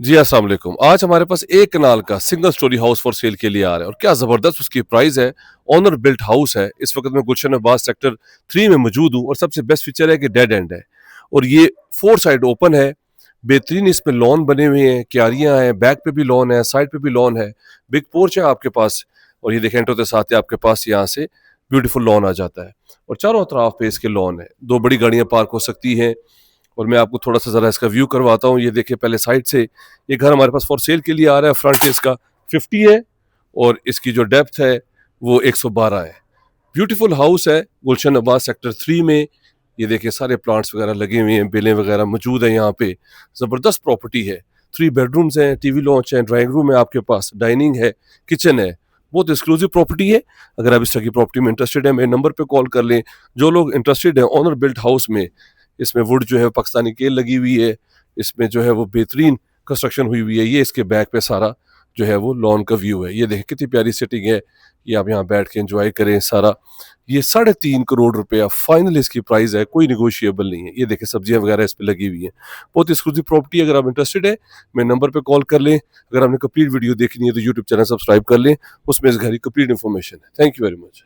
जी अस्सलाम वालेकुम। आज हमारे पास एक कनाल का single storey house for sale के लिए आ रहा है और क्या ज़बरदस्त उसकी प्राइस है। ओनर बिल्ट हाउस है। इस वक्त मैं गुलशन अब्बास सेक्टर 3 में मौजूद हूँ और सबसे बेस्ट फीचर है कि डेड एंड है और ये 4 साइड ओपन है। बेहतरीन इसमें लॉन बने हुए हैं, क्यारियां हैं, बैक पे भी लॉन है, साइड पे भी लॉन है, बिग पोर्च है आपके पास और ये देखें एंटर होते साथ ही आपके पास यहाँ से ब्यूटीफुल लॉन आ जाता है और चारों तरफ पे इसके लॉन है। 2 बड़ी गाड़ियां पार्क हो सकती हैं और मैं आपको थोड़ा सा ज़रा इसका व्यू करवाता हूँ। ये देखिए पहले साइड से ये घर हमारे पास फॉर सेल के लिए आ रहा है। फ्रंट इसका 50 है और इसकी जो डेप्थ है वो 112 है। ब्यूटीफुल हाउस है गुलशन अब्बास सेक्टर 3 में। ये देखिए सारे प्लांट्स वगैरह लगे हुए हैं, बेलें वगैरह मौजूद हैं यहाँ पे। ज़बरदस्त प्रॉपर्टी है। 3 बेडरूम्स हैं, टीवी लॉन्च है, ड्राइंग रूम है आपके पास, डाइनिंग है, किचन है। बहुत एक्सक्लूसिव प्रॉपर्टी है। अगर आप इस तरह की प्रॉपर्टी में इंटरेस्टेड है मेरे नंबर पे कॉल कर लें। जो लोग इंटरेस्टेड हैं ओनर बिल्ट हाउस में, इसमें वुड जो है पाकिस्तानी केल लगी हुई है, इसमें जो है वो बेहतरीन कंस्ट्रक्शन हुई हुई है। ये इसके बैक पे सारा जो है वो लॉन का व्यू है। ये देखें कितनी प्यारी सेटिंग है। ये आप यहाँ बैठ के एंजॉय करें सारा। ये 3.5 करोड़ रुपया फाइनल इसकी प्राइस है, कोई निगोशिएबल नहीं है। ये देखें सब्जियां वगैरह इस पे लगी हुई हैं। बहुत एक्सक्लूसिव प्रॉपर्टी। अगर आप इंटरेस्टेड है मेरे नंबर पे कॉल कर लें। अगर आपने कंप्लीट वीडियो देखनी है तो यूट्यूब चैनल सब्सक्राइब कर लें, उसमें इस घर की कंप्लीट इन्फॉर्मेशन है। Thank you very much.